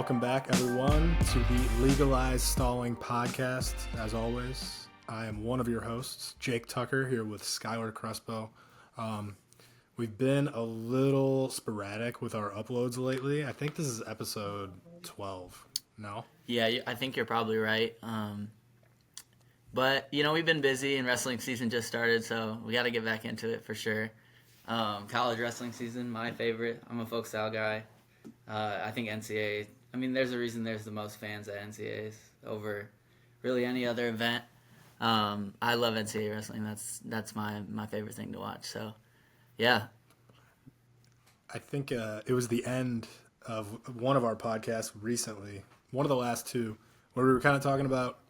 Welcome back, everyone, to the Legalize Stalling podcast. As always, I am one of your hosts, Jake Tucker, here with Crespo. We've been a little sporadic with our uploads lately. I think this is episode 12. No? Yeah, I think you're probably right. But, we've been busy and wrestling season just started, so we got to get back into it for sure. College wrestling season, my favorite. I'm a folk style guy. I think NCAA, there's a reason there's the most fans at NCAAs over really any other event. I love NCAA wrestling. That's my favorite thing to watch. So, yeah. I think it was the end of one of our podcasts recently, one of the last two, where we were kind of talking about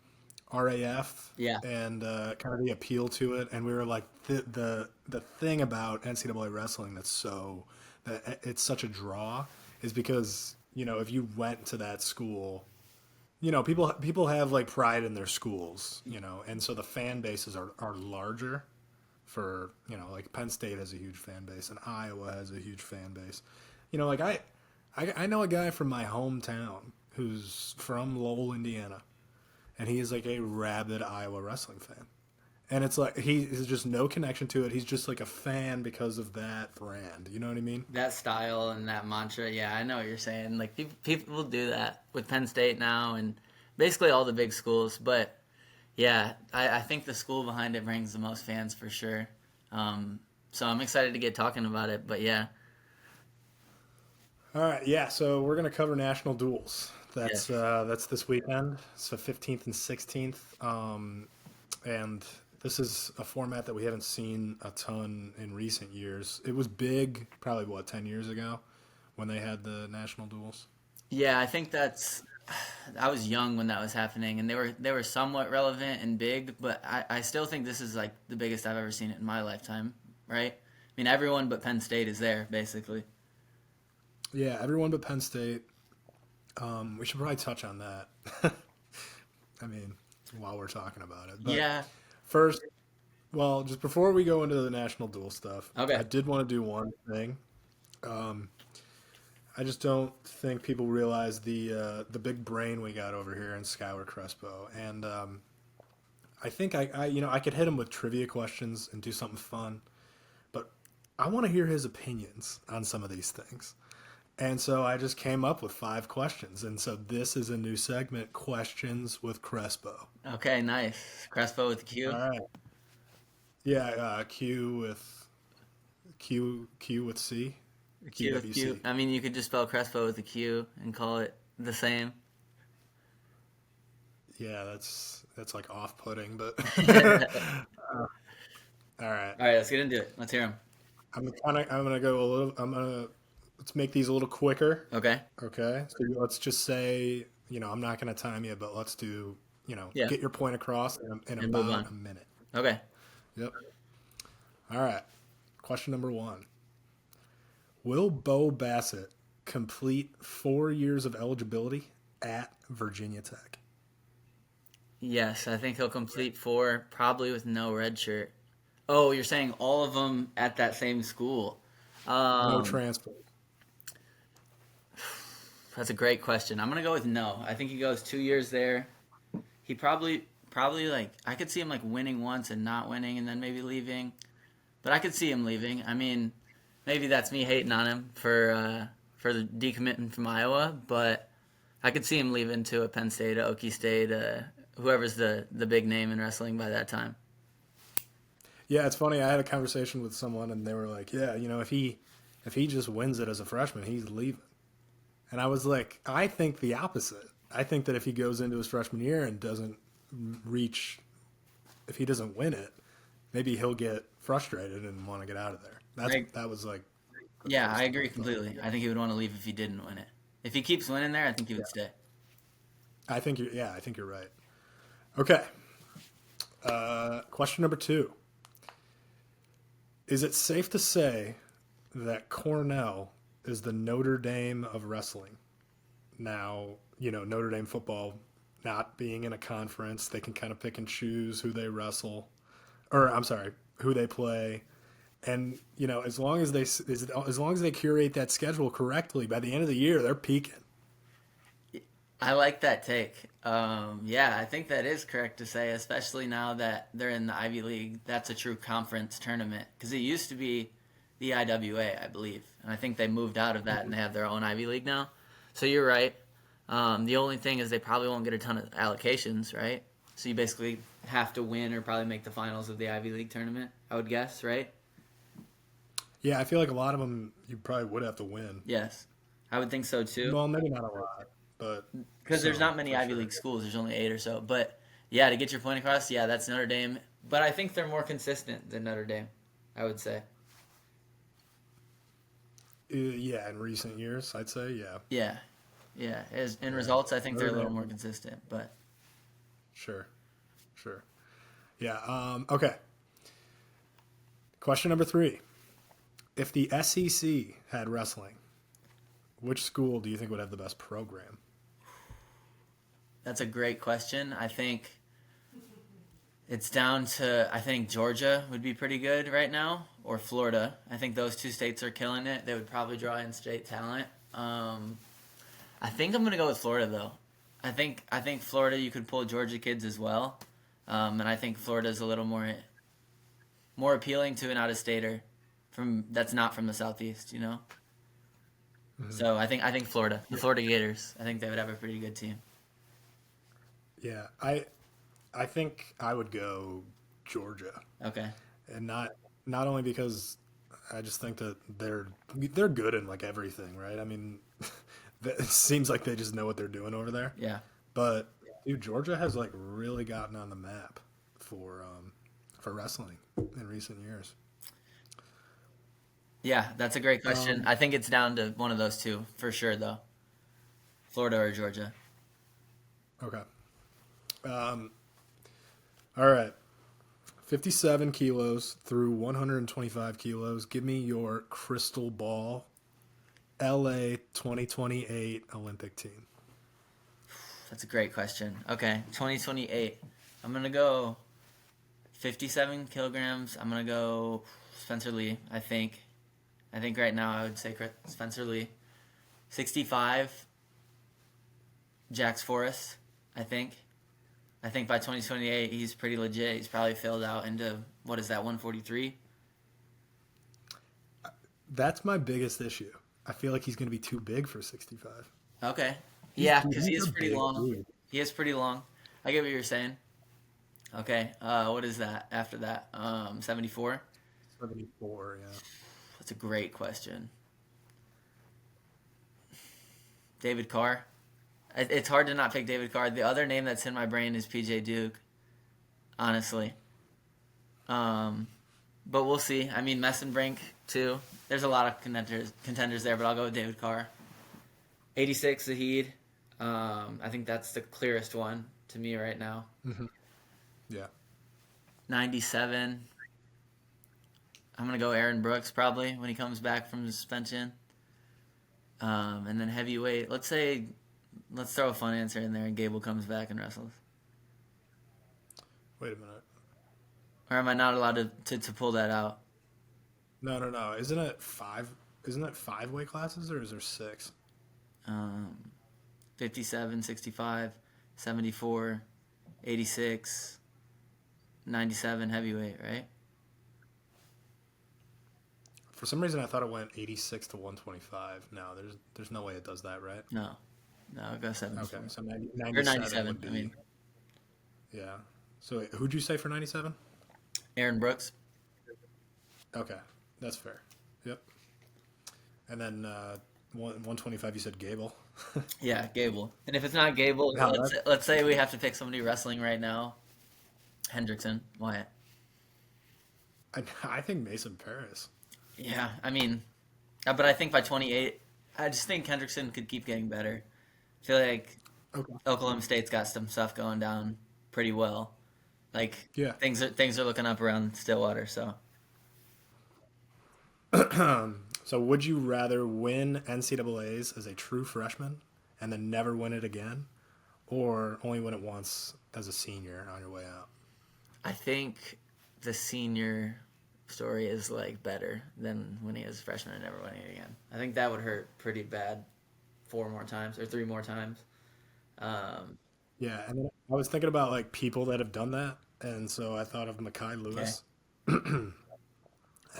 RAF and kind of the appeal to it. And we were like, the thing about NCAA wrestling that it's such a draw is because, if you went to that school, people have like pride in their schools, and so the fan bases are larger for, like Penn State has a huge fan base and Iowa has a huge fan base. Like I know a guy from my hometown who's from Lowell, Indiana, and he is like a rabid Iowa wrestling fan. And it's like he has just no connection to it. He's just like a fan because of that brand. You know what I mean? That style and that mantra. Yeah, I know what you're saying. Like people do that with Penn State now and basically all the big schools. But yeah, I think the school behind it brings the most fans for sure. So I'm excited to get talking about it. But yeah. All right. Yeah. So we're gonna cover national duels. That's this weekend. So 15th and 16th. And this is a format that we haven't seen a ton in recent years. It was big probably, 10 years ago when they had the national duels? Yeah, I think I was young when that was happening, and they were somewhat relevant and big, but I still think this is like the biggest I've ever seen it in my lifetime, right? Everyone but Penn State is there, basically. Yeah, everyone but Penn State. We should probably touch on that. While we're talking about it. But yeah. First, just before we go into the national duel stuff, okay. I did want to do one thing. I just don't think people realize the big brain we got over here in Crespo, and I think I could hit him with trivia questions and do something fun, but I want to hear his opinions on some of these things. And so I just came up with 5 questions. And so this is a new segment, Questions with Crespo. Okay, nice. Crespo with Q? All right. Yeah, Q with C. Q with Q. You could just spell Crespo with a Q and call it the same. Yeah, that's like off-putting, but... All right. All right, let's get into it. Let's hear them. Let's make these a little quicker. Okay. So let's just say, I'm not going to time you, but let's do, get your point across in about a minute. Okay. Yep. All right. Question number 1. Will Bo Bassett complete 4 years of eligibility at Virginia Tech? Yes, I think he'll complete 4, probably with no red shirt. Oh, you're saying all of them at that same school? No transfer. That's a great question. I'm going to go with no. I think he goes 2 years there. He probably I could see him winning once and not winning and then maybe leaving. But I could see him leaving. Maybe that's me hating on him for the decommitting from Iowa, but I could see him leaving to a Penn State, a Okie State, whoever's the big name in wrestling by that time. Yeah, it's funny. I had a conversation with someone and they were like, yeah, if he just wins it as a freshman, he's leaving. And I was like, I think the opposite. I think that if he goes into his freshman year and doesn't if he doesn't win it, maybe he'll get frustrated and want to get out of there. That was like... Yeah, I agree completely. I think he would want to leave if he didn't win it. If he keeps winning there, I think he would stay. I think you're right. Okay. Question number 2. Is it safe to say that Cornell is the Notre Dame of wrestling? Now, Notre Dame football not being in a conference, they can kind of pick and choose who they wrestle, who they play. And, as long as they curate that schedule correctly, by the end of the year, they're peaking. I like that take. Yeah, I think that is correct to say, especially now that they're in the Ivy League. That's a true conference tournament because it used to be the IWA, I believe, and I think they moved out of that and they have their own Ivy League now. So you're right. The only thing is they probably won't get a ton of allocations, right? So you basically have to win or probably make the finals of the Ivy League tournament, I would guess, right? Yeah, I feel like a lot of them you probably would have to win. Yes, I would think so too. Well, maybe not a lot, but Because there's some not many for Ivy sure. League schools. There's only 8 or so. But yeah, to get your point across, yeah, that's Notre Dame. But I think they're more consistent than Notre Dame, I would say. Yeah, in recent years, I'd say, yeah. Yeah, yeah. As in Yeah. results, I think they're a Notre little more Dame, consistent. But sure, sure. Yeah, okay. Question number 3. If the SEC had wrestling, which school do you think would have the best program? that's a great question. I think it's down to I think Georgia would be pretty good right now, or Florida. I think those two states are killing it. They would probably draw in state talent. I think I'm gonna go with Florida though. I think Florida you could pull Georgia kids as well, and I think Florida is a little more appealing to an out of stater from that's not from the southeast. You know. Hmm. So I think Florida, the Yeah, Florida Gators. I think they would have a pretty good team. yeah. I think I would go Georgia, Okay. and not only because I just think that they're good in like everything, right? I mean, it seems like they just know what they're doing over there. Yeah. But dude, Georgia has like really gotten on the map for wrestling in recent years. Yeah, that's a great question. Um, I think it's down to one of those two for sure, though. Florida or Georgia. okay. Um, all right. 57 kilos through 125 kilos. Give me your crystal ball LA 2028 Olympic team. That's a great question. Okay, 2028. I'm gonna go 57 kilograms. I'm gonna go Spencer Lee. I think. I think right now I would say Spencer Lee. 65. Jax Forrest. I think. I think by 2028 he's pretty legit. He's probably filled out into what is that 143? That's my biggest issue. I feel like he's going to be too big for 65. Okay. He's Yeah, dude, because he he's is a pretty big long. dude. He is pretty long. I get what you're saying. Okay. What is that after that? 74. 74, yeah. That's a great question. David Carr. It's hard to not pick David Carr. The other name that's in my brain is PJ Duke. Honestly. Um, but we'll see. I mean, Messenbrink too. There's a lot of contenders there, but I'll go with David Carr. 86 Zahid. I think that's the clearest one to me right now. Hmm. Yeah. 97. I'm gonna go Aaron Brooks probably when he comes back from suspension. And then heavyweight. Let's throw a fun answer in there, and Gable comes back and wrestles. Wait a minute. Or am I not allowed to pull that out? No, no, no. Isn't it five? Isn't it 5 weight classes or is there 6? Um, 57, 65, 74, 86, 97 heavyweight, right? For some reason, I thought it went 86 to 125. No, there's no way it does that, right? No, no, I'll go Okay, 74 so or 97 97. would I mean, be yeah. So wait, who'd you say for 97? Aaron Brooks. Okay, that's fair. Yep. And then 125, you said Gable. Yeah, Gable. And if it's not Gable, No, let's say we have to pick somebody wrestling right now. Hendrickson, Wyatt. I think Mason Paris. Yeah, I mean, but I think by 28, I just think Hendrickson could keep getting better. I feel like Okay. Oklahoma State's got some stuff going down pretty well. Like Yeah. things are looking up around Stillwater. So So would you rather win NCAA's as a true freshman and then never win it again, or only win it once as a senior on your way out? I think the senior story is like better than winning as a freshman and never winning it again. I think that would hurt pretty bad 4 more times or 3 more times. Um, Yeah, and then I was thinking about like people that have done that, and so I thought of Makai okay. Lewis, and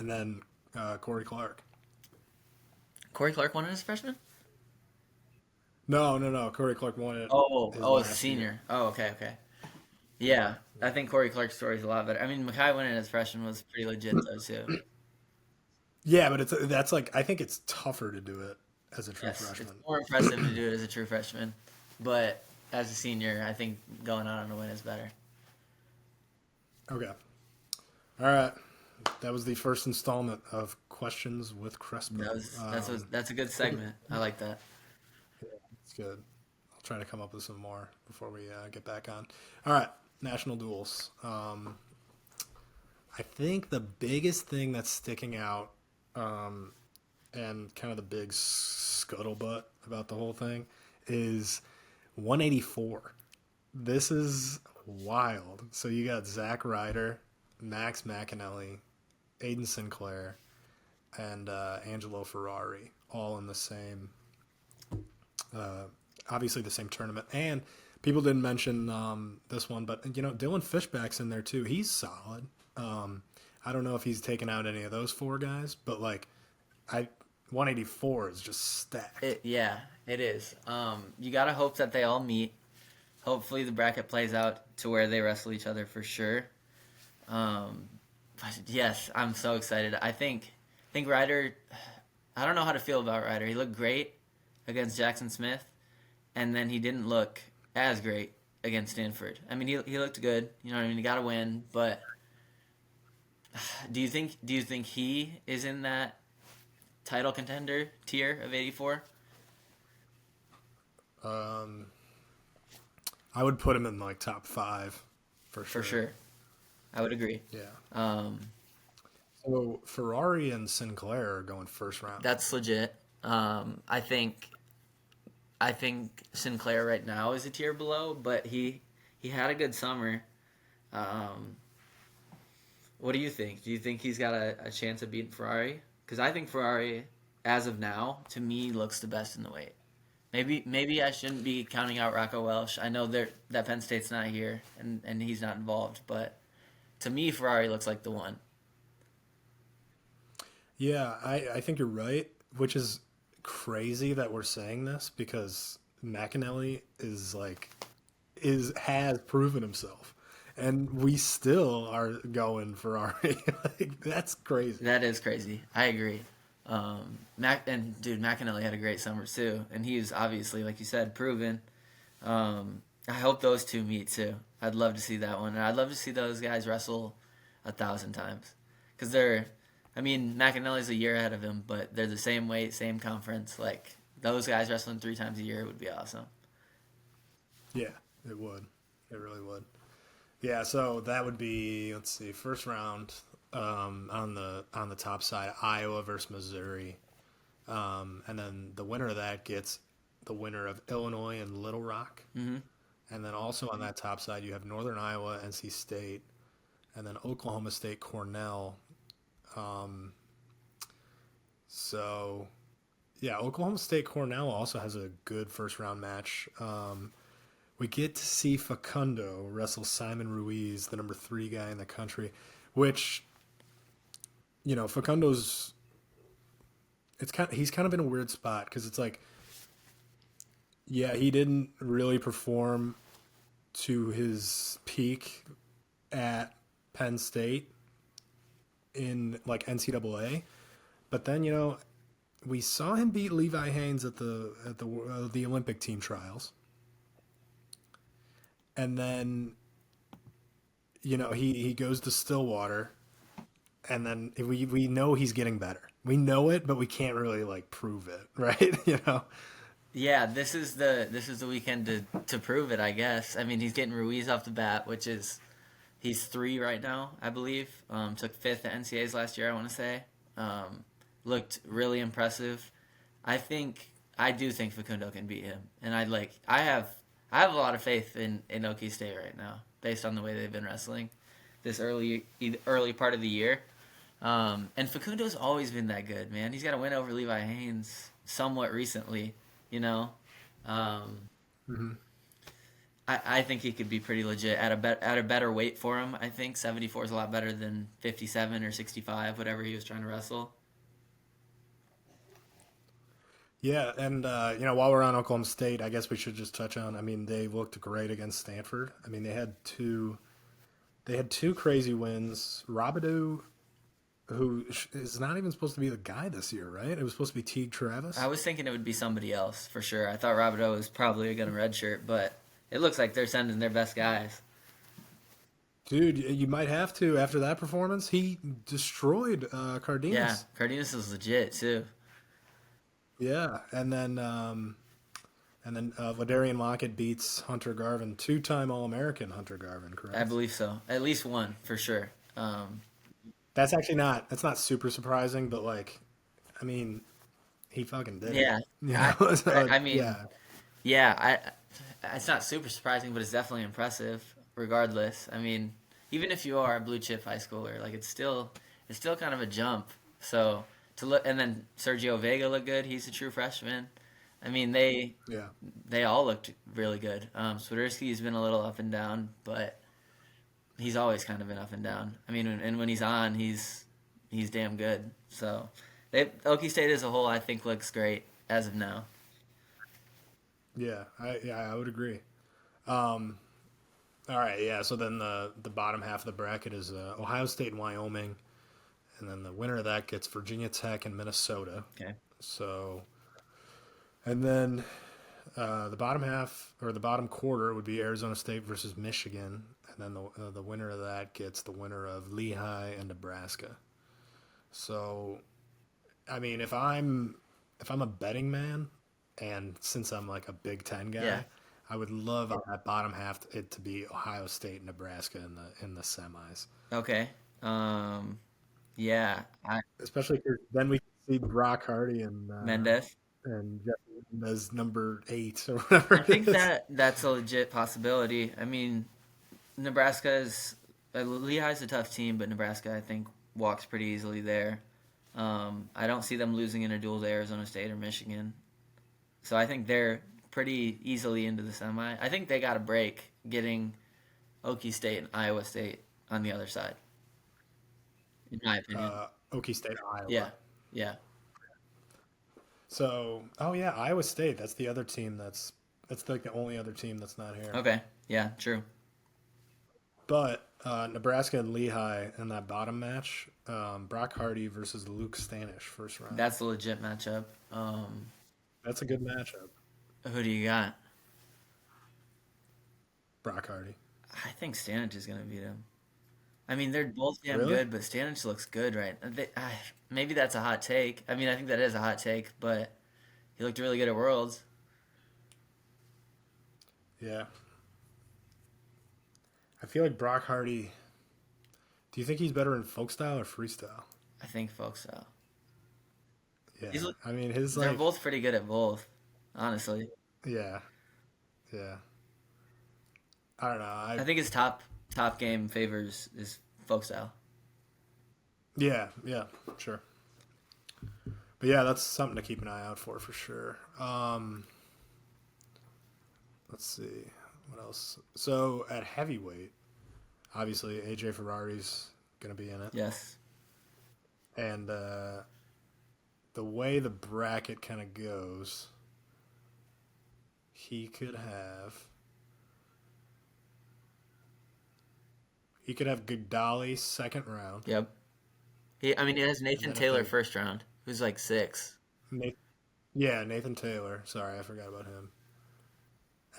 then Corey Clark. Corey Clark won it as a freshman? No, no, no. Corey Clark won it his Oh, as a last year. senior. Oh, okay, okay. Yeah, I Yeah, think Corey Clark's story is a lot better. I mean, Mackay winning as freshman was pretty legit though too. yeah, but it's that's like I think it's tougher to do it as a true Yes, it's freshman. more impressive to do it as a true freshman, but as a senior, I think going out on a win is better. Okay, all right. That was the first installment of Questions with Crespo. That's a good segment. I like that. It's good. I'll try to come up with some more before we get back on. All right, national duels. I think the biggest thing that's sticking out, um, and kind of the big scuttlebutt about the whole thing, is 184. This is wild. So you got Zach Ryder, Max McAnally, Aiden Sinclair, and Angelo Ferrari all in the same, uh, obviously the same tournament. And people didn't mention this one, but Dylan Fishback's in there too. He's solid. I don't know if he's taken out any of those four guys, but like I 184 is just stacked. Yeah, it is. You gotta hope that they all meet. Hopefully, the bracket plays out to where they wrestle each other for sure. Um, but yes, I'm so excited. I think Ryder. I don't know how to feel about Ryder. He looked great against Jackson Smith, and then he didn't look as great against Stanford. I mean, he looked good. You know what I mean? He got to win, but do you think he is in that title contender tier of 84? Um, I would put him in like top five for For sure. sure, I would agree. Yeah. Um, So Ferrari and Sinclair are going first round. that's legit. I think Sinclair right now is a tier below, but he had a good summer. Um, what do you think? Do you think he's got a chance of beating Ferrari? Because I think Ferrari, as of now, to me looks the best in the weight. Maybe I shouldn't be counting out Rocco Welsh. I know that Penn State's not here and he's not involved, but to me Ferrari looks like the one. Yeah, I think you're right, which is crazy that we're saying this because McAnally is like is has proven himself, and we still are going Ferrari. Like that's crazy. That is crazy. I agree. Dude, McAnally had a great summer too, and he's obviously, like you said, proven. I hope those two meet too. I'd love to see that one, and I'd love to see those guys wrestle 1,000 times, because I mean, McAnally's a year ahead of him, but they're the same weight, same conference. Like those guys wrestling 3 times a year would be awesome. Yeah, it would. It really would. Yeah, so that would be let's see, first round on the top side, Iowa versus Missouri, and then the winner of that gets the winner of Illinois and Little Rock, Hmm. and then also on that top side you have Northern Iowa, NC State, and then Oklahoma State, Cornell. Um, so yeah, Oklahoma State Cornell also has a good first round match. We get to see Facundo wrestle Simon Ruiz, the number three guy in the country, which Facundo's he's kind of in a weird spot because it's like yeah he didn't really perform to his peak at Penn State in like NCAA, but then we saw him beat Levi Haynes at the Olympic team trials, and then he goes to Stillwater, and then we know he's getting better. We know it, but we can't really like prove it, right? Yeah, this is the weekend to prove it, I guess. I mean, he's getting Ruiz off the bat, which is he's 3 right now, I believe. Took fifth at NCAA's last year, I want to say. Looked really impressive. I do think Facundo can beat him, and I have a lot of faith in Okie State right now, based on the way they've been wrestling this early part of the year. And Facundo's always been that good, man. He's got a win over Levi Haynes somewhat recently, you know. Um, Mm-hmm. I think he could be pretty legit at a better weight for him. I think 74 is a lot better than 57 or 65, whatever he was trying to wrestle. Yeah, and while we're on Oklahoma State, I guess we should just touch on. I mean, they looked great against Stanford. I mean, they had two crazy wins. Robidoux, who is not even supposed to be the guy this year, right? It was supposed to be Teague Travis. I was thinking it would be somebody else for sure. I thought Robideau was probably going to redshirt, but it looks like they're sending their best guys. Dude, you might have to after that performance. He destroyed Yeah, Cardenas. Cardenas is legit too. Yeah, and then Ladarian Lockett beats Hunter Garvin, two-time All-American Hunter Garvin, I correct? believe so. At least one for sure. That's not super surprising, but like, I mean, he fucking did it. Yeah, I, So, I mean, yeah, yeah, it's not super surprising, but it's definitely impressive. Regardless, I mean, even if you are a blue chip high schooler, like it's still kind of a jump. So to look, and then Sergio Vega looked good. He's a true freshman. I mean, yeah, they all looked really good. Swiderski's been a little up and down, but he's always kind of been up and down. I mean, and when he's on, he's damn good. So, Okie State as a whole, I think, looks great as of now. I would agree. Um, all right, yeah. So then the bottom half of the bracket is Ohio State and Wyoming, and then the winner of that gets Virginia Tech and Minnesota. Okay. So, and then the bottom half or the bottom quarter would be Arizona State versus Michigan, and then the winner of that gets the winner of Lehigh and Nebraska. So, I mean, if I'm a betting man, and since I'm like a Big Ten Yeah. guy, I would love on that bottom half it to be Ohio State and Nebraska in the semis, Okay. Yeah. especially 'cause then we can see Brock Hardy Mendez. and Jeff as number 8 or I whatever it think is. that's a legit possibility. I mean, Nebraska is Lehigh's a tough team, but Nebraska I think walks pretty easily there. I don't see them losing in a duel to Arizona State or Michigan, so I think they're pretty easily into the semi. I think they got a break getting Okie State and Iowa State on the other side, in my opinion. Okie State, Yeah, Iowa. yeah. So, oh yeah, Iowa State. That's the other team. That's like the only other team that's not here. Okay, yeah, true. But Nebraska and Lehigh in that bottom match, Brock Hardy versus Luke Stanish, first round. That's a legit matchup. That's a good matchup. Who do you got? Brock Hardy. I think Stanich is gonna beat him. I mean, they're both damn Really? good, but Stanich looks good, right? Maybe that's a hot take. I mean, I think that is a hot take, but he looked really good at Worlds. Yeah. I feel like Brock Hardy. Do you think he's better in folk style or freestyle? I think folk style. Yeah. He's, I mean, his they're like, both pretty good at both, honestly. yeah, yeah. I don't know. I think his top game favors is folk style. Yeah, yeah, sure. But yeah, that's something to keep an eye out for sure. Let's see what else. So at heavyweight, obviously AJ Ferrari's gonna be in it, Yes. and the way the bracket kind of goes, he could have he could have Gudali second round, Yep. I mean, he has and Nathan then if Taylor they first round, who's like 6. Nathan, yeah, Nathan Taylor. Sorry, I forgot about him.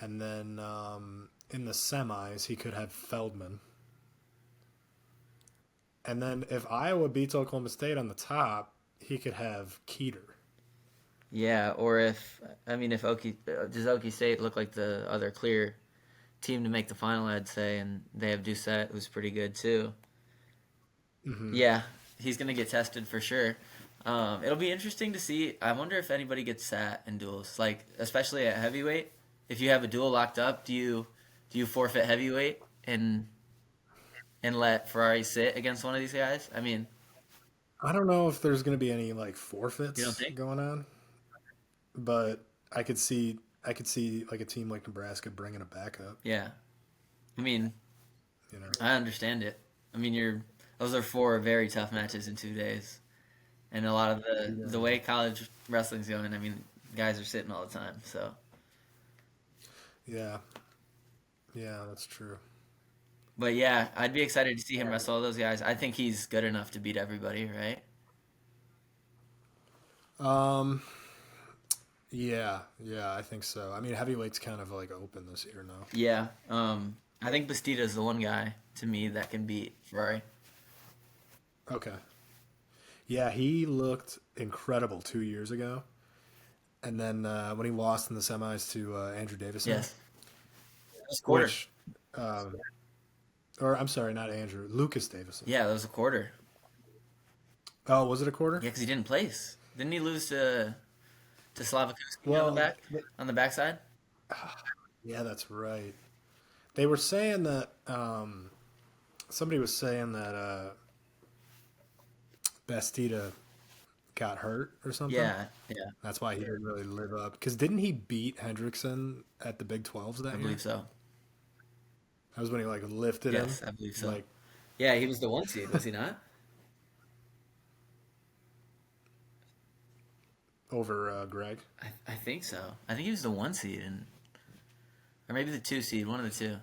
And then in the semis, he could have Feldman. And then if Iowa beats Oklahoma State on the top, he could have Keeter. Yeah, or if does Okie State look like the other clear team to make the final? I'd say, and they have Doucette, who's pretty good too. Hmm. Yeah, he's gonna get tested for sure. It'll be interesting to see. I wonder if anybody gets sat in duels, like especially at heavyweight. If you have a duel locked up, do you forfeit heavyweight and let Ferrari sit against one of these guys? I mean, I don't know if there's going to be any like you don't forfeits think? going on, but I could see I could see like a team like Nebraska bringing a backup. Yeah. I mean, You know. I understand it. I mean, those are four very tough matches in 2 days, and a lot of the Yeah. way college wrestling's going. I mean, guys are sitting all the time. So, Yeah. Yeah, that's true. but yeah, I'd be excited to see him wrestle all those guys. I think he's good enough to beat everybody, right? Um. Yeah. Yeah, I think so. I mean, heavyweight's kind of like open this year now. Yeah. I think Bastida's the one guy to me that can beat Ferrari. Okay. Yeah, he looked incredible 2 years ago, and then when he lost in the semis to Andrew Davison, Yes. That was a quarter. which, um, or I'm sorry, not Andrew, Lucas Davison. Yeah, that was a quarter. Oh, was it a quarter? Yeah, because he didn't place. Didn't he lose to Slavakuski on the Well, back on the backside? yeah, that's right. They were saying that somebody was saying that Bastida got hurt or something. Yeah, yeah, That's why he didn't really live up. Because didn't he beat Hendrickson at the Big 12s I that year? believe so. That was when he like lifted him, Yes, I believe so. like Yeah, he was the one seed, was he not? over Greg. I think so. I think he was the one seed, or maybe the two seed, one of the two.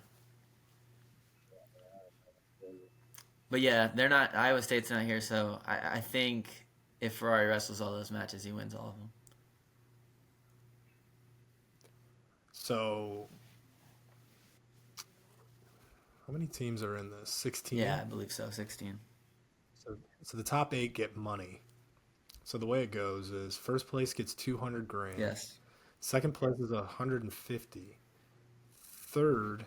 But yeah, they're not. Iowa State's not here, so I think if Ferrari wrestles all those matches, he wins all of them. So how many teams are in this? Yeah, 16. I believe so. 16. So the top 8 get money. So the way it goes is first place gets 200 grand. Yes. Second place is 150. Third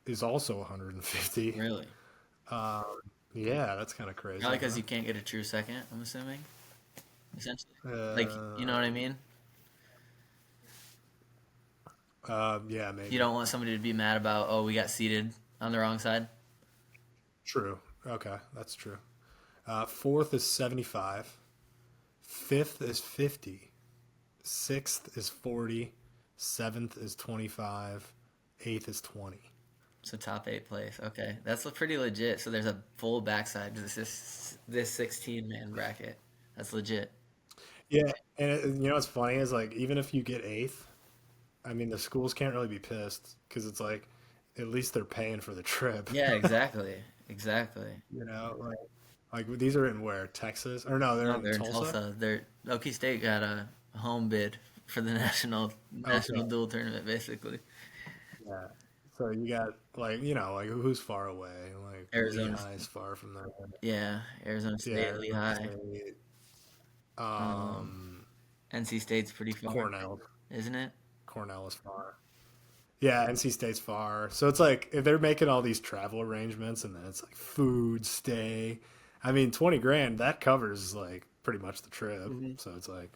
is also 150. Really? Um, yeah, that's kind of crazy, Probably because huh? you can't get a true second. I'm assuming, essentially. Like, you know Uh, what I mean? yeah, You maybe. don't want somebody to be mad about, oh, we got seated on the wrong side. True. Okay, that's true. Fourth is 75. Fifth is 50. Sixth is 40. Seventh is 25. Eighth is 20. So top 8 place. Okay, that's pretty legit. So there's a full backside to this 16-man bracket. That's legit. Yeah, and what's funny is like even if you get eighth, I mean the schools can't really be pissed because it's like at least they're paying for the trip. Yeah, exactly, exactly. Like these are in where Texas or no, they're No, in they're in Tulsa. Tulsa. Okie State got a home bid for the national Okay, dual tournament, basically. yeah. So you got like like who's far away? Like Arizona. Lehigh's far from there. Yeah, Arizona Yeah, State, Arizona Lehigh. State. Um, Um, NC State's pretty far, Cornell. isn't it? Cornell is far. Yeah, NC State's far. So it's like if they're making all these travel arrangements and then it's like food, stay. I mean, 20 grand that covers like pretty much the trip. Hmm. So it's like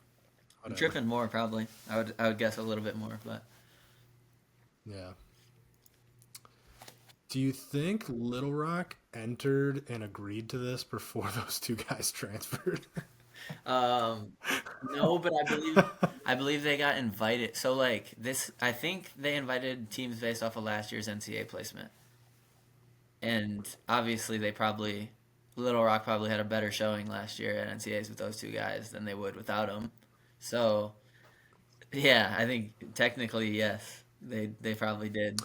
I'm whatever. tripping more probably. I would guess a little bit more, but Yeah. Do you think Little Rock entered and agreed to this before those two guys transferred? um, no. But I believe they got invited. So like this, I think they invited teams based off of last year's NCAA placement, and obviously Little Rock probably had a better showing last year at NCAAs with those two guys than they would without them. So yeah, I think technically yes, they probably did.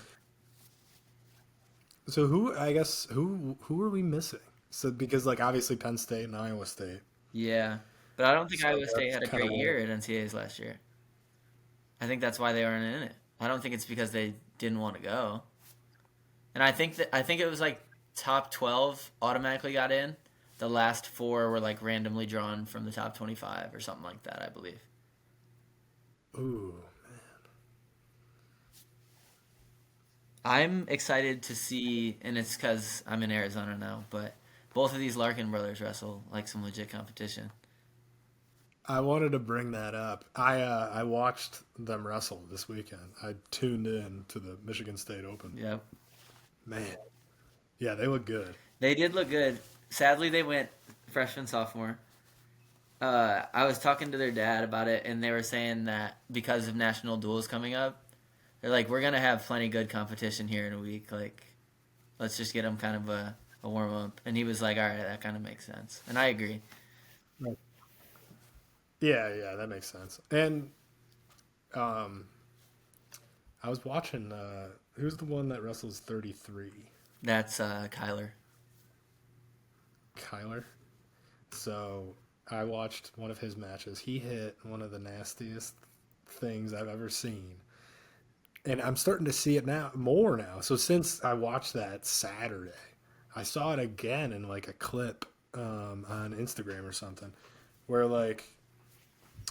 So who are we missing? So because like obviously Penn State and Iowa State. Yeah, but I don't think So Iowa State that's had a kind of great year at NCAAs last year. I think that's why they aren't in it. I don't think it's because they didn't want to go. And I think it was like top 12 automatically got in. The last four were like randomly drawn from the top 25 or something like that, I believe. Ooh. I'm excited to see, and it's because I'm in Arizona now, but both of these Larkin brothers wrestle like some legit competition. I wanted to bring that up. I watched them wrestle this weekend. I tuned in to the Michigan State Open. Yep. Man, yeah, they look good. They did look good. Sadly, they went freshman, sophomore. I was talking to their dad about it, and they were saying that because of national duels coming up, they're like, we're gonna have plenty good competition here in a week. Like, let's just get them kind of a warm up. And he was like, all right, that kind of makes sense, and I agree. Right. Yeah, yeah, that makes sense. And um, I was watching. Who's the one that wrestles 33? That's Kyler. Kyler. So I watched one of his matches. He hit one of the nastiest things I've ever seen, and I'm starting to see it now more now. So since I watched that Saturday, I saw it again in like a clip on Instagram or something, where like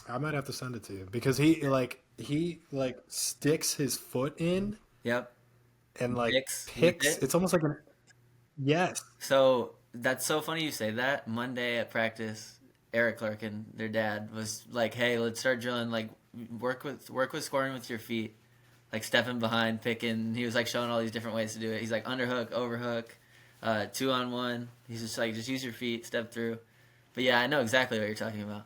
I might have to send it to you because he sticks his foot in Yep. and like Picks with picks. it. It's almost like an yes. So that's so funny you say that. Monday at practice, Eric Clark and their dad was like, "Hey, let's start drilling. Like, work with scoring with your feet, like stepping behind, picking." He was like showing all these different ways to do it. He's like underhook, overhook, 2-on-1. He's just like just use your feet, step through. But yeah, I know exactly what you're talking about.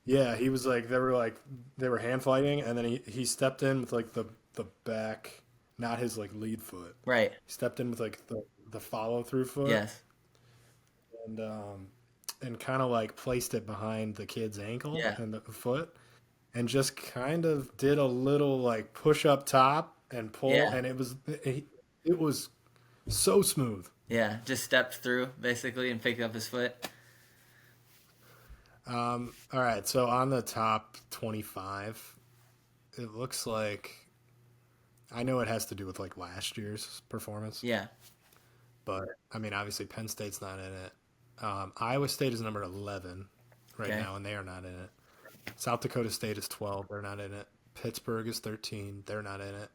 Yeah, he was they were hand fighting, and then he stepped in with like the back, not his like lead foot. Right. He stepped in with like the follow through foot, Yes. and and kind of like placed it behind the kid's ankle Yeah. and the foot, and just kind of did a little like push up top and pull, Yeah. and it was so smooth. Yeah. Just stepped through basically and picked up his foot. All right, so on the top 25, it looks like I know it has to do with like last year's performance, Yeah. but I mean, obviously Penn State's not in it. Iowa State is number 11 right Okay. now, and they are not in it. South Dakota State is 12. They're not in it. Pittsburgh is 13. They're not in it.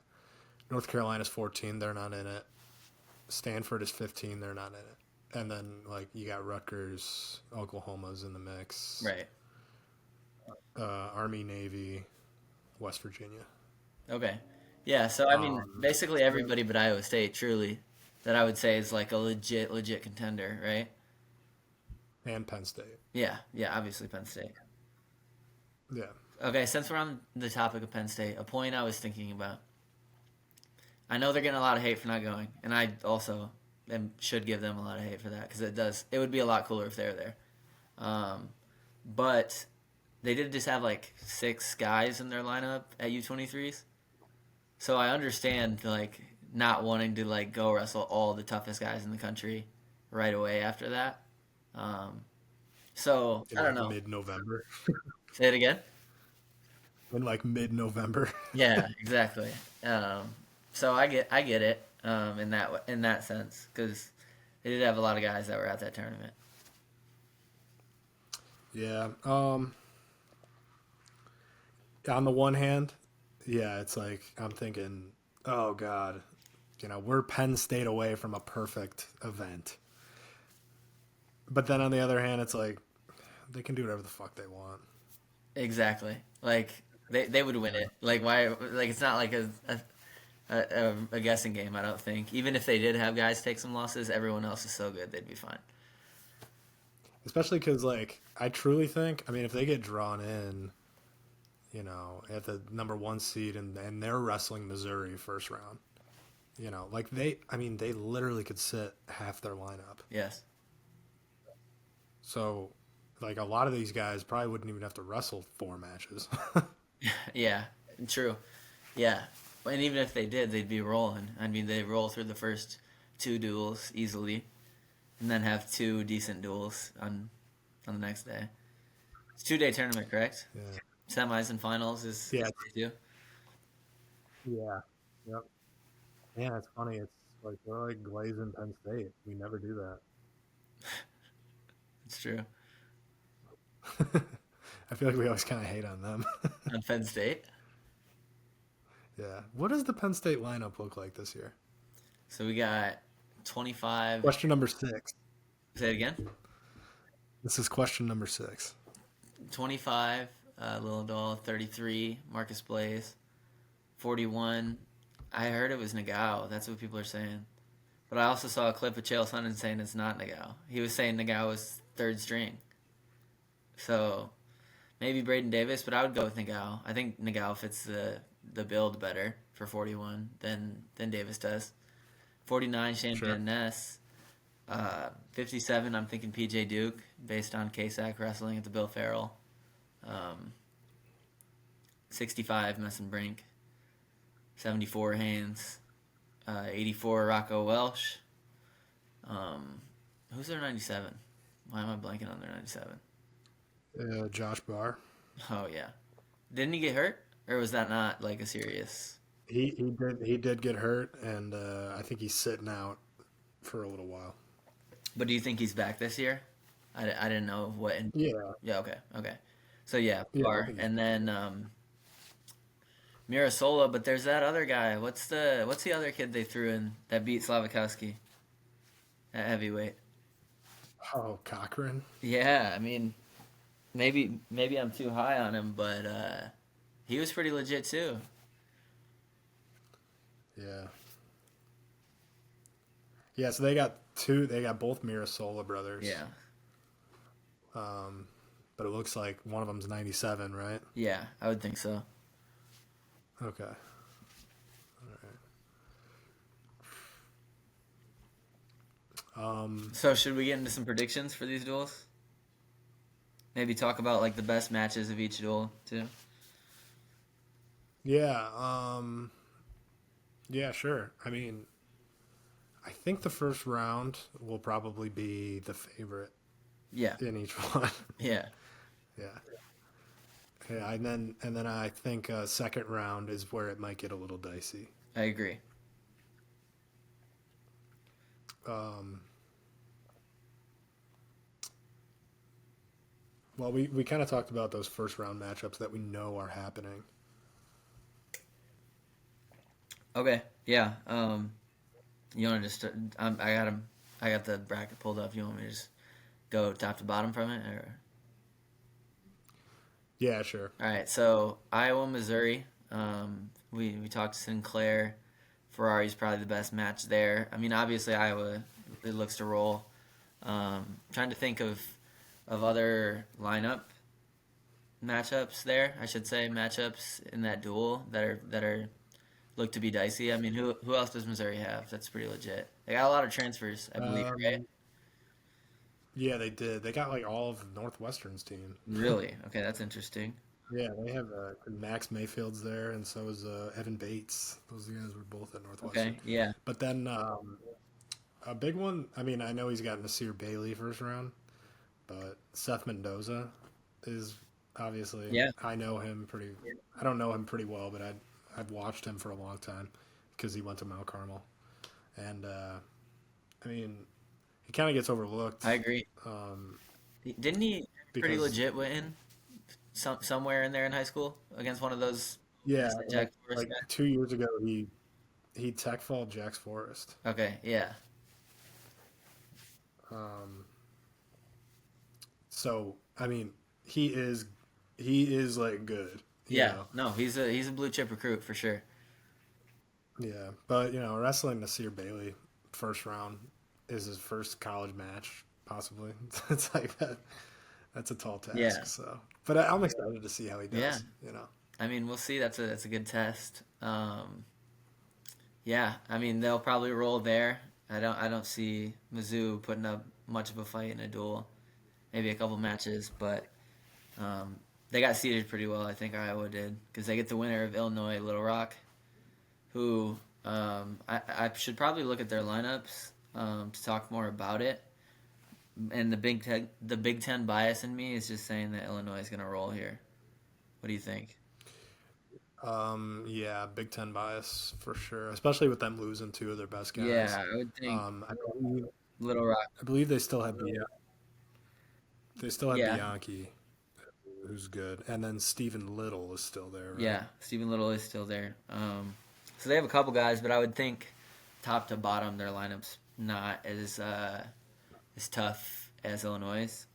North Carolina is 14. They're not in it. Stanford is 15. They're not in it. And then like you got Rutgers, Oklahoma's in the mix. Right. Army, Navy, West Virginia, Okay. Yeah, so I mean, basically so that- everybody but Iowa State, truly, that I would say is like a legit contender, right? and Penn State. Yeah, yeah, obviously Penn State. Yeah. Okay, since we're on the topic of Penn State, a point I was thinking about. I know they're getting a lot of hate for not going, and I also should give them a lot of hate for that because it would be a lot cooler if they were there. Um, but they did just have like 6 guys in their lineup at U23s. So I understand like not wanting to like go wrestle all the toughest guys in the country right away after that. Um, so In I don't like know. mid-November. Say it again. In like mid-November. Yeah, exactly. So I get it in that sense because they did have a lot of guys that were at that tournament. Yeah. On the one hand, yeah, it's like I'm thinking, oh God, we're Penn State away from a perfect event. But then on the other hand, it's like they can do whatever the fuck they want. Exactly. Like they would win it. Like why? Like it's not like a guessing game. I don't think. Even if they did have guys take some losses, everyone else is so good they'd be fine. Especially because, like, I truly think, I mean, if they get drawn in, at the number one seed and they're wrestling Missouri first round, like they literally could sit half their lineup. Yes. So, like, a lot of these guys probably wouldn't even have to wrestle 4 matches. Yeah. True. Yeah. And even if they did, they'd be rolling. I mean, they roll through the first 2 duels easily, and then have 2 decent duels on the next day. It's 2-day tournament, correct? Yeah. Semis and finals is Yeah. day 2. Yeah. Yep. Yeah, it's funny. It's like we're like glazing Penn State. We never do that. It's true. I feel like we always kind of hate on them. On Penn State. Yeah. What does the Penn State lineup look like this year? So we got 25. Question number 6. Say it again. This is question number 6. 25, Lillidahl. 33, Marcus Blaze. 41, I heard it was Nagao. That's what people are saying. But I also saw a clip of Chael Sonnen saying it's not Nagao. He was saying Nagao was third string. So maybe Braden Davis, but I would go with Nagao. I think Nagao fits the build better for 41 than Davis does. 49, Shane Sure. Van Ness. 57, I'm thinking PJ Duke, based on KSAC wrestling at the Bill Farrell. 65, Messon Brink. 74, Haynes. 84, Rocco Welsh. Who's their 97? Why am I blanking on their 97? Josh Barr. Oh, yeah. Didn't he get hurt? Or was that not like a serious... He did get hurt, and I think he's sitting out for a little while. But do you think he's back this year? I didn't know what... Yeah. Yeah, okay. So, yeah, Yeah, Barr. And then Mirasola, but there's that other guy. What's the other kid they threw in that beat Slavikowski at heavyweight? Oh, Cochran. Yeah, I mean, maybe I'm too high on him, but he was pretty legit too. Yeah. Yeah, so they got two. They got both Mirasola brothers. Yeah, But it looks like one of them's 97, right? yeah, I would think so. Okay. So should we get into some predictions for these duels? Maybe talk about like the best matches of each duel too. Yeah. Yeah, sure. I mean, I think the first round will probably be the favorite Yeah, in each one. yeah, Yeah. Yeah, and then I think second round is where it might get a little dicey. I agree. Um, well, we kind of talked about those first round matchups that we know are happening. Okay, yeah. You want to just? I got him. I got the bracket pulled up. You want me to just go top to bottom from it, or? Yeah, sure. All right, so Iowa, Missouri. We talked to Sinclair. Ferrari's probably the best match there. I mean, obviously Iowa, it looks to roll. Trying to think of other lineup matchups there. I should say matchups in that duel that are look to be dicey. I mean, who else does Missouri have? That's pretty legit. They got a lot of transfers, I believe, right? Yeah, they did. They got like all of Northwestern's team. Really? Okay, that's interesting. Yeah, they have Max Mayfield's there, and so is Evan Bates. Those guys were both at Northwestern. Okay, yeah, But then a big one. I mean, I know he's got Nasir Bailey first round, but Seth Mendoza is obviously. yeah, I know him pretty. I don't know him pretty well, but I've watched him for a long time because he went to Mount Carmel, and I mean, he kind of gets overlooked. I agree. Didn't he pretty Because legit win somewhere in there in high school against one of those yeah, Jack Forrest like guys? 2 years ago he tech falled Jax Forrest. Okay, yeah, Um, so I mean, he is like good, you yeah. know. No, he's a blue chip recruit for sure. Yeah, but wrestling Nasir Bailey first round is his first college match, possibly. It's like that. That's a tall Yeah, task. So, but I'm excited to see how he yeah. does. You know. I mean, we'll see. That's a good test. Yeah, I mean they'll probably roll there. I don't see Mizzou putting up much of a fight in a duel. Maybe a couple matches, but they got seeded pretty well. I think Iowa did because they get the winner of Illinois Little Rock, who I should probably look at their lineups to talk more about it. And the Big Ten bias in me is just saying that Illinois is going to roll here. What do you think? Yeah, Big Ten bias for sure, especially with them losing two of their best guys. Yeah, I would think I believe, Little Rock. I believe they still have Yeah, Bianchi, who's good, and then Stephen Little is still there, right? yeah. Stephen Little is still there. So they have a couple guys, but I would think top to bottom their lineups not as tough as Illinois'.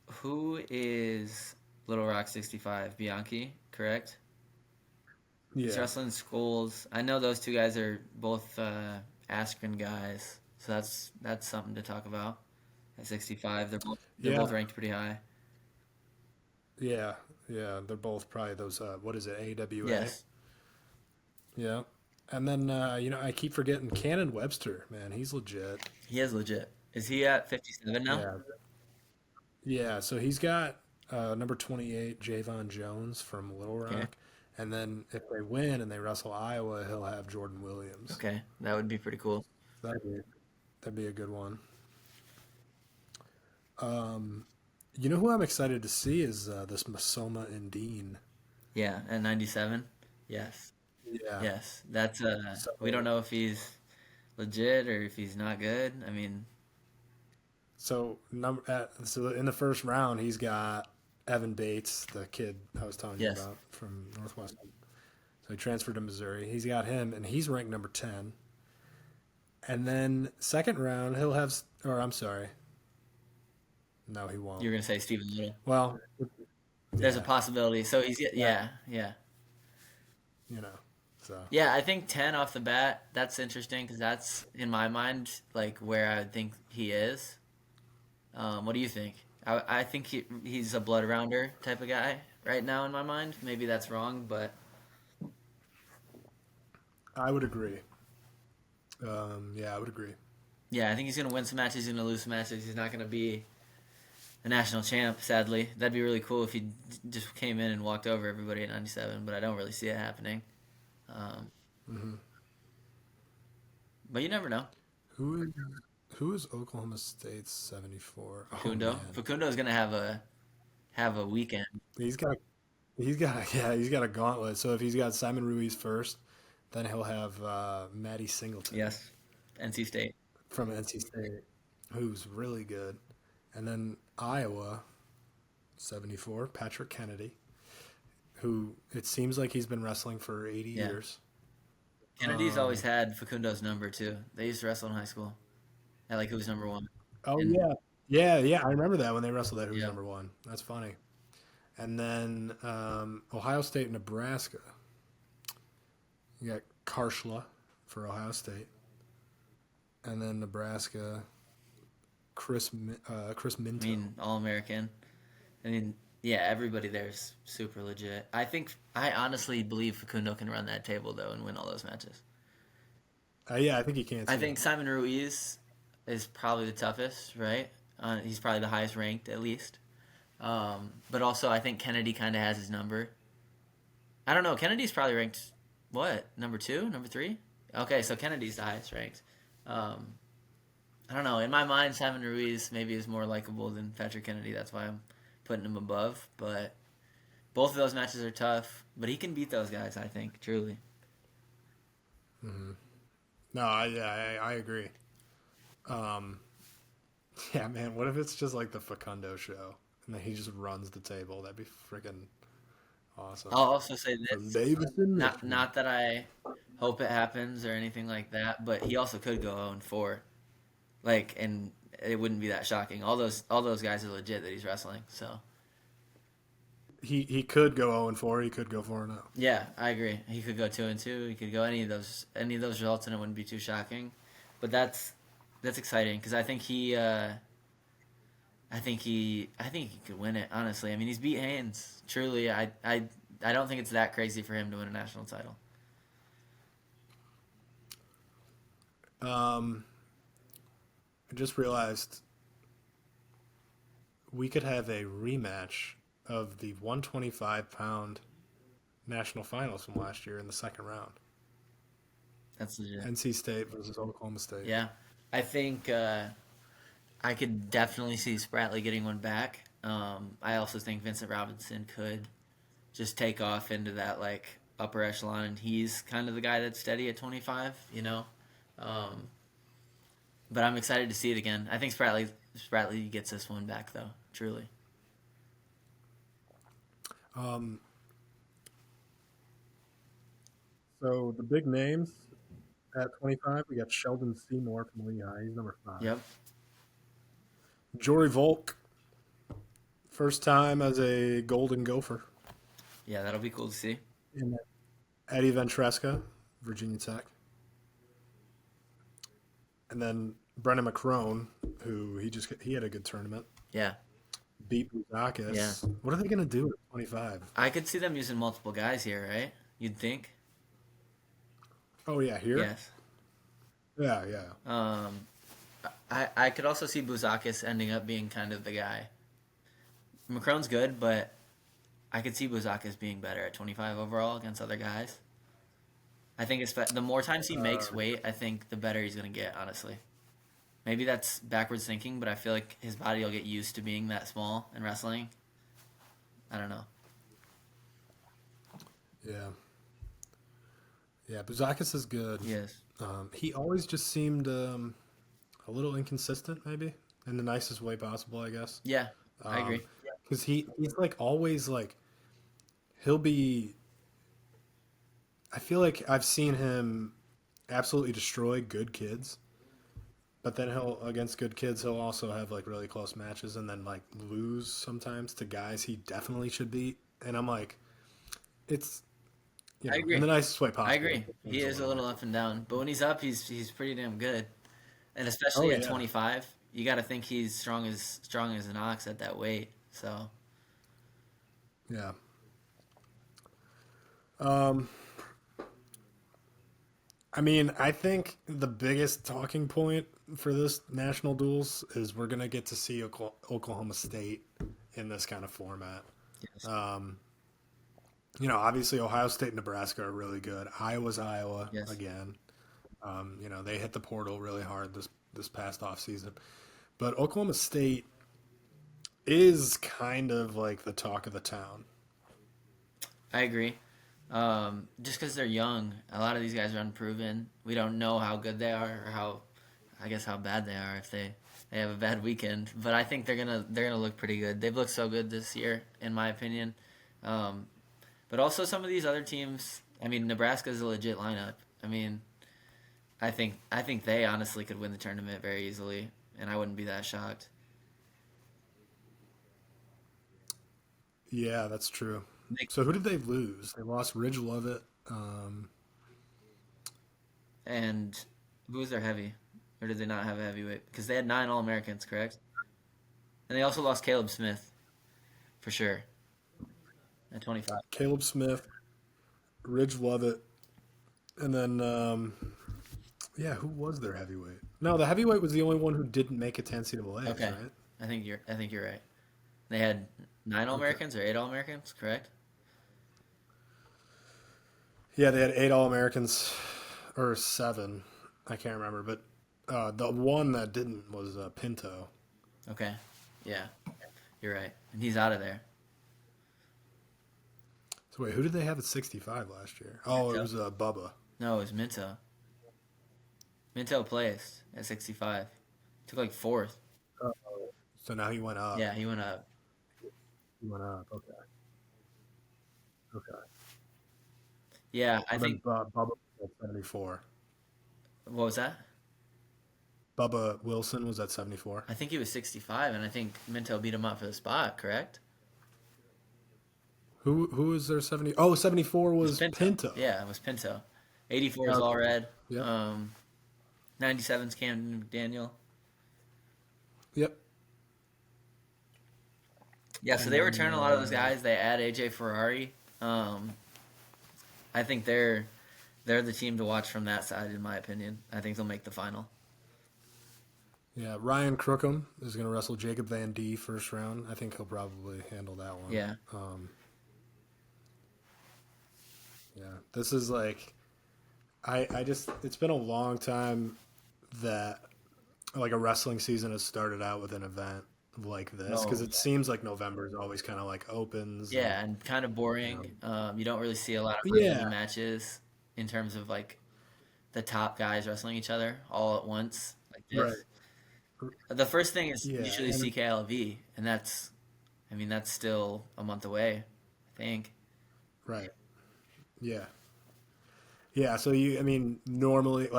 Who is Little Rock 65? Bianchi, correct? He's Yeah. wrestling schools. I know those two guys are both Askren guys, so that's something to talk about. at 65. They're both Yeah, ranked pretty high. yeah, yeah. They're both probably those. What is it? AWA. Yes, Yeah. And then I keep forgetting Cannon Webster. Man, he's legit. he is legit. Is he at 57 now? Yeah. Yeah. So he's got number 28, Javon Jones from Little Okay. Rock. And then if they win and they wrestle Iowa, he'll have Jordan Williams. Okay, that would be pretty cool. That'd be a good one. Um, who I'm excited to see is this Masoma and Dean. Yeah, at 97. Yes. Yeah. Yes. That's So we don't know if he's legit or if he's not good. I mean, so in the first round, he's got Evan Bates, the kid I was telling you yes. about from Northwestern. So he transferred to Missouri. He's got him, and he's ranked number 10. And then second round, he'll have, or I'm sorry, no, he won't. You're gonna say Stephen Little. Well, There's a yeah, possibility. So yeah, yeah. you know, so Yeah, I think 10 off the bat, that's interesting because that's, in my mind, like where I would think he is. What do you think? I think he's a blood rounder type of guy right now in my mind. Maybe that's wrong, but I would agree. Yeah, I would agree. yeah, I think he's going to win some matches, he's going to lose some matches. He's not going to be a national champ, sadly. That'd be really cool if he just came in and walked over everybody at 97, but I don't really see it happening. Um, Hmm. but you never know. Who is who is Oklahoma State's 74? Oh Facundo. man, Facundo is going to have a weekend. he's got he's got a gauntlet. So if he's got Simon Ruiz first, then he'll have Matty Singleton Yes. NC State. from NC State, who's really good, and then Iowa 74, Patrick Kennedy, who it seems like he's been wrestling for 80 Yeah. years. Kennedy's always Um, had Facundo's number too. They used to wrestle in high school. At like who was number one. oh And yeah, yeah. I remember that when they wrestled that. Who was yeah. number one? That's funny. And then Ohio State, Nebraska. You got Karshla for Ohio State, and then Nebraska, Chris I Minto. mean, All American. I mean, yeah, everybody there's super legit. I honestly believe Facundo can run that table though and win all those matches. Yeah, I think he can I too. think Simon Ruiz is probably the toughest, right? He's probably the highest ranked at least. But also I think Kennedy kind of has his number. I don't know. Kennedy's probably ranked what? Number 2, number 3? Okay, so Kennedy's the highest ranked. Um, I don't know. In my mind, Simon Ruiz maybe is more likable than Patrick Kennedy. That's why I'm putting him above. But both of those matches are tough. But he can beat those guys, I think, truly. Hmm. No, I agree. Um, yeah, man. What if it's just like the Facundo show, and then he just runs the table? That'd be freaking awesome. I'll also say From this. Davison, Michigan. Not that I hope it happens or anything like that, but he also could go 0-4. Like, and it wouldn't be that shocking. All those guys are legit that he's wrestling. So He could go 0-4. He could go 4-0. yeah, I agree. He could go 2-2. He could go any of those results, and it wouldn't be too shocking. But that's exciting because I think he could win it. Honestly, I mean he's beat Haynes. Truly, I don't think it's that crazy for him to win a national title. Um, I just realized we could have a rematch of the 125-pound national finals from last year in the second round. That's legit. NC State versus Oklahoma State. Yeah, I think I could definitely see Spratley getting one back. I also think Vincent Robinson could just take off into that like upper echelon, and he's kind of the guy that's steady at 25. Um, but I'm excited to see it again. I think Spratley gets this one back though. Truly. Um, so the big names at 25, we got Sheldon Seymour from Lehigh. He's number 5. Yep. Jory Volk, first time as a Golden Gopher. Yeah, that'll be cool to see. And then Eddie Ventresca, Virginia Tech. And then Brennan McCrone, who he had a good tournament. Yeah. Beat Yeah. Buzakis. What are they gonna do at 25? I could see them using multiple guys here, right? You'd think. Oh yeah, here. Yes. Yeah, yeah. I could also see Buzakis ending up being kind of the guy. Macron's good, but I could see Buzakis being better at 25 overall against other guys. I think the more times he makes weight, I think the better he's going to get, honestly. Maybe that's backwards thinking, but I feel like his body will get used to being that small in wrestling. I don't know. Yeah. Yeah, Buzakis is good. Yes. He always just seemed a little inconsistent, maybe, in the nicest way possible, I guess. Yeah, I agree. Because he's like always like he'll be. I feel like I've seen him absolutely destroy good kids, but then he'll against good kids he'll also have like really close matches and then like lose sometimes to guys he definitely should beat. And I'm like, it's I agree. in the nicest way possible. I agree. He is a little up and down, but when he's up, he's pretty damn good. And especially at 25, you got to think he's strong as an ox at that weight. So yeah. I mean, I think the biggest talking point for this national duels is we're gonna get to see Oklahoma State in this kind of format. yes. Obviously Ohio State and Nebraska are really good. Iowa's Iowa Yes. again. They hit the portal really hard this past off season, but Oklahoma State is kind of like the talk of the town. I agree. Just because they're young, a lot of these guys are unproven. We don't know how good they are or how bad they are if they have a bad weekend. But I think they're gonna look pretty good. They've looked so good this year, in my opinion. But also some of these other teams. I mean, Nebraska's a legit lineup. I mean, I think they honestly could win the tournament very easily, and I wouldn't be that shocked. Yeah, that's true. So who did they lose? They lost Ridge Lovett. And who was their heavy? Or did they not have a heavyweight? Because they had 9 All-Americans, correct? And they also lost Caleb Smith, for sure, at 25. Caleb Smith, Ridge Lovett, and then who was their heavyweight? No, the heavyweight was the only one who didn't make it to NCAA. Okay, right? I think you're right. They had 9 All-Americans or 8 All-Americans, correct? Yeah, they had 8 All-Americans, or 7. I can't remember, but the one that didn't was Pinto. Okay, yeah, you're right, and he's out of there. So wait, who did they have at 65 last year? Oh, Minto? it was Bubba. No, it was Minto. Minto placed at 65. Took like 4th. So now he went up. Yeah, he went up. He went up. Okay. Okay. Yeah, I think. Bubba was at 74. What was that? Bubba Wilson was at 74. I think he was 65, and I think Minto beat him up for the spot, correct? Who was there 70? Oh, 74 was Pinto. Yeah, it was Pinto. 84 is All Red. Yep. 97's Camden McDaniel. Yep. Yeah, so they return a lot of those guys. They add AJ Ferrari. I think they're the team to watch from that side, in my opinion. I think they'll make the final. Yeah, Ryan Crookham is going to wrestle Jacob Van D first round. I think he'll probably handle that one. Yeah. This is like, I just, it's been a long time that like a wrestling season has started out with an event like this because it seems like November is always kind of like opens. Yeah, and kind of boring. You don't really see a lot of matches in terms of like the top guys wrestling each other all at once like this. Right. The first thing is usually CKLV, and that's still a month away, I think. Right. Yeah. Yeah. So normally,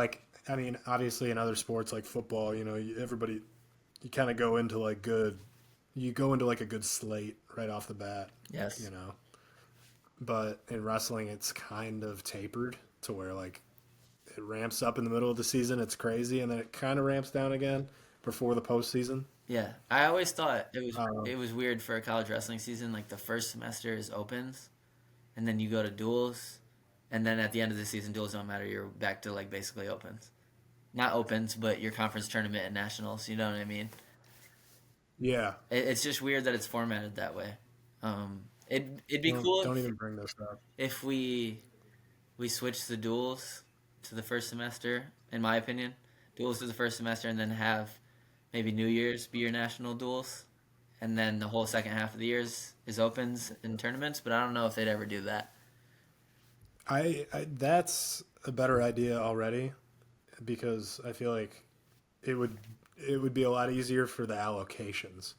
obviously in other sports like football, everybody, you kind of go into like a good slate right off the bat. Yes. But in wrestling, it's kind of tapered to where like it ramps up in the middle of the season. It's crazy. And then it kind of ramps down again. before the postseason. Yeah, I always thought it was weird for a college wrestling season. Like the first semester is opens, and then you go to duels, and then at the end of the season, duels don't matter. You're back to like basically opens, not opens, but your conference tournament and nationals. You know what I mean? Yeah. It's just weird that it's formatted that way. It'd be Don't, cool don't even bring this up. if we switch the duels to the first semester. In my opinion, duels to the first semester, and then have maybe New Year's be your national duels, and then the whole second half of the years is opens and tournaments. But I don't know if they'd ever do that. I that's a better idea already because I feel like it would it would be a lot easier for the allocations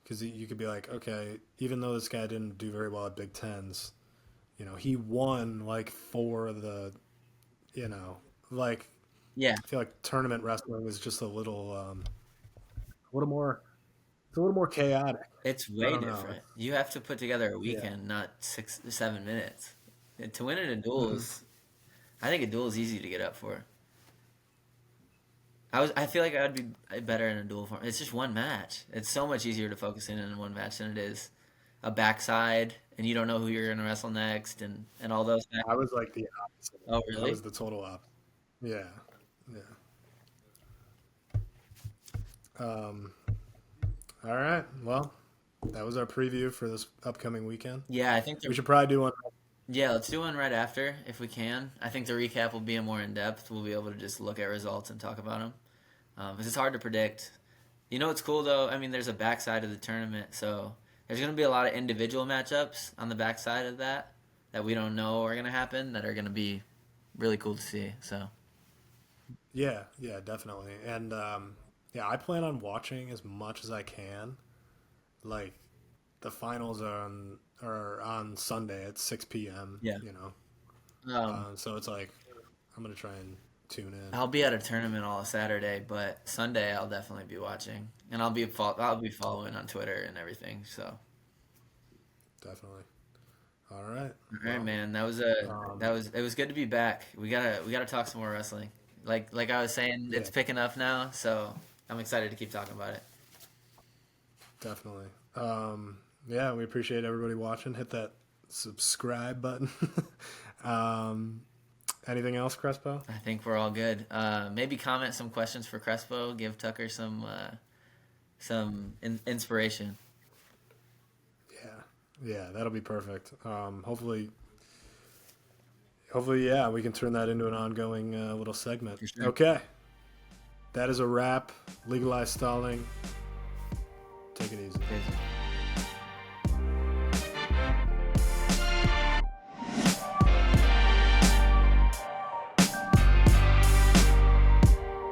because you could be like, okay, even though this guy didn't do very well at Big Tens, he won like four of the, you know, like Yeah, I feel like tournament wrestling is just a little more, it's a little more chaotic. it's I way don't know. different. You have to put together a Yeah. weekend, not 6 7 minutes. And to win it in Hmm. duels, I think a duel is easy to get up for. I feel like I'd be better in a duel form. It's just one match. It's so much easier to focus in one match than it is a backside, and you don't know who you're gonna wrestle next, and all those. I was like the opposite. Oh, I really? was the total opposite. Yeah. Yeah. Um, all right. Well, that was our preview for this upcoming weekend. Yeah, I think We should probably do one. yeah. Let's do one right after if we can. I think the recap will be a more in depth. We'll be able to just look at results and talk about them. Because it's hard to predict. You know what's cool though? I mean, there's a backside of the tournament, so there's going to be a lot of individual matchups on the backside of that we don't know are going to happen that are going to be really cool to see. So Yeah. Yeah. Definitely. And yeah, I plan on watching as much as I can. Like the finals are on Sunday at 6 p.m. yeah, So it's like I'm gonna try and tune in. I'll be at a tournament all Saturday, but Sunday I'll definitely be watching, and I'll be following on Twitter and everything. So all Definitely. All right. right, Well, man, um, it was good to be back. We gotta talk some more wrestling. Like I was saying, yeah, it's picking up now, so I'm excited to keep talking about it. definitely. Yeah, we appreciate everybody watching. Hit that subscribe button. um, anything else, Crespo? I think we're all good. Maybe comment some questions for Crespo. Give Tucker some inspiration. Yeah, yeah, that'll be perfect. Hopefully, yeah, we can turn that into an ongoing little segment. For sure. Okay, that is a wrap. Legalize stalling. Take it easy.